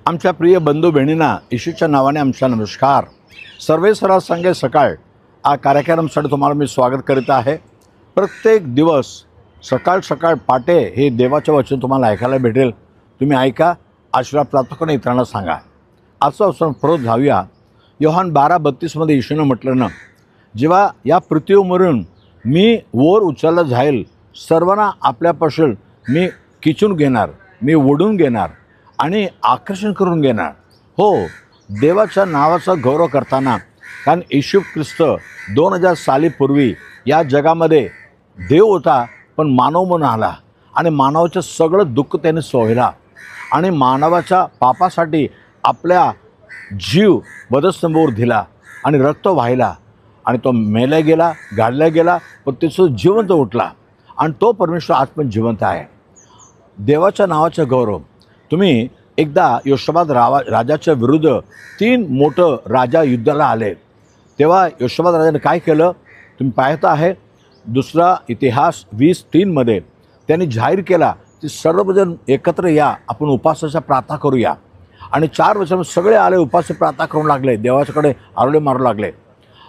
आमच्या प्रिय बंधू बहिणींना येशूच्या नावाने आमचा नमस्कार। सर्वे सरा संगे सकाळ हा कार्यक्रमासाठी तुम्हाला मी स्वागत करीत आहे। प्रत्येक दिवस सकाळ सकाळ पाटे हे देवाचे वचन तुम्हाला ऐकायला भेटेल। तुम्ही ऐका, आशीर्वाद प्राप्त करून इतरांना सांगा। आजचा आपण परत जाऊया। योहान 12:32 मध्ये येशूने म्हटलं ना, जेव्हा या पृथ्वीवरून मी वर उचलला जाईल, सर्वांना आपल्यापासून मी खिचून घेणार, मी ओढून घेणार आणि आकर्षण करून घेणार। हो, देवाच्या नावाचा गौरव करताना, कारण येशू ख्रिस्त 2000 सालीपूर्वी या जगामध्ये देव होता, पण मानव म्हणून आला आणि मानवाचं सगळं दुःख त्याने सोहला आणि मानवाच्या पापासाठी आपल्या जीव वधस्तंभावर दिला आणि रक्त वाहिला आणि तो मेला गेला, गाडला गेला, पण त्याचं जिवंत उठला आणि तो परमेश्वर आज पण जिवंत आहे। देवाच्या नावाचा गौरव। तुम्ही एकदा योशबाद राजाच्या विरुद्ध 3 मोठं राजा युद्धाला आले, तेव्हा योशबाद राजाने काय केलं तुम्ही पाहत आहे। दुसरा इतिहास 20:3 मध्ये त्यांनी जाहीर केला की सर्वजण एकत्र या, आपण उपासाचा प्रार्थना करूया। आणि 4 वर्षांमध्ये सगळे आले, उपास प्रार्थना करू लागले, देवाच्याकडे आरोळे मारू लागले।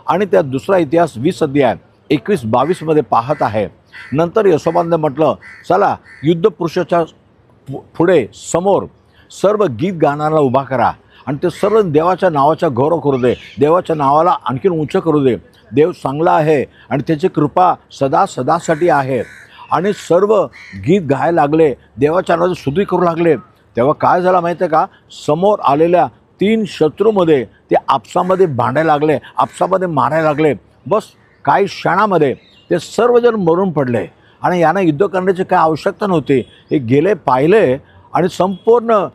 आणि त्या दुसरा इतिहास 20 अध्याय 21-22 मध्ये पाहत आहे। नंतर योशबादने म्हटलं, चला युद्ध पुरुषाच्या पुढे समोर सर्व गीत गाणारा उभा करा आणि ते सर्व देवाच्या नावाचा गौरव करू दे, देवाच्या नावाला आणखीन उंच करू दे। देव चांगला आहे आणि त्याची कृपा सदा सदासाठी आहे। आणि सर्व गीत गायला लागले, देवाच्या नावाची स्तुती करू लागले। तेव्हा काय झालं माहिती आहे का, समोर आलेल्या 3 शत्रूमध्ये ते आपसामध्ये भांडायला लागले, आपसामध्ये मारायला लागले। बस काही क्षणामध्ये ते सर्वजण मरून पडले आणि यांना युद्ध करण्याची काय आवश्यकता नव्हती। हे गेले, पाहिले आणि संपूर्ण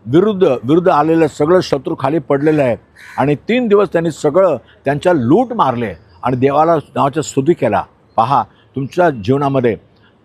विरुद्ध आलेले सगळं शत्रू खाली पडलेले आहे आणि 3 दिवस त्यांनी सगळं त्यांच्या लूट मारले आणि देवाला नावाचा स्तुती केला। पहा, तुमच्या जीवनामध्ये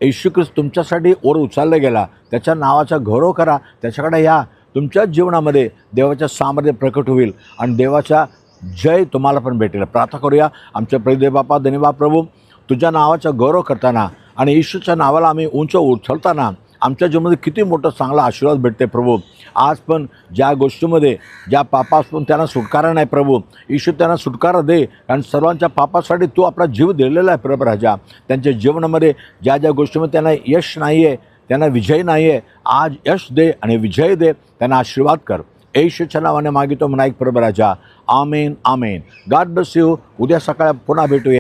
येशू ख्रिस्त तुमच्यासाठी वर उचलला गेला, त्याच्या नावाचा गौरव करा, त्याच्याकडे या। तुमच्या जीवनामध्ये देवाच्या सामर्थ्य प्रकट होईल आणि देवाचा जय तुम्हाला पण भेटेल। प्रार्थना करूया। आमच्या प्रिय बापा, धन्यवाद प्रभू, तुझ्या नावाचा गौरव करताना आणि येशूच्या नावाला आम्ही उंच उचलताना आमच्या जीवनामध्ये किती मोठा चांगला आशीर्वाद भेटते प्रभू। आज पण ज्या गोष्टीमध्ये ज्या पापापासून त्यांना सुटकारा नाही प्रभू, येशू त्यांना सुटकारा दे, कारण सर्वांच्या पापासाठी तू आपला जीव दिलेला आहे प्रभू राजा। त्यांच्या जीवनामध्ये ज्या ज्या गोष्टीमध्ये त्यांना यश नाही आहे, त्यांना विजय नाही आहे, आज यश दे आणि विजय दे, त्यांना आशीर्वाद कर। येशूच्या नावाने मागितो म्हणाईक प्रभू राजा, आमेन आमेन। God bless you. उद्या सकाळी पुन्हा भेटूया।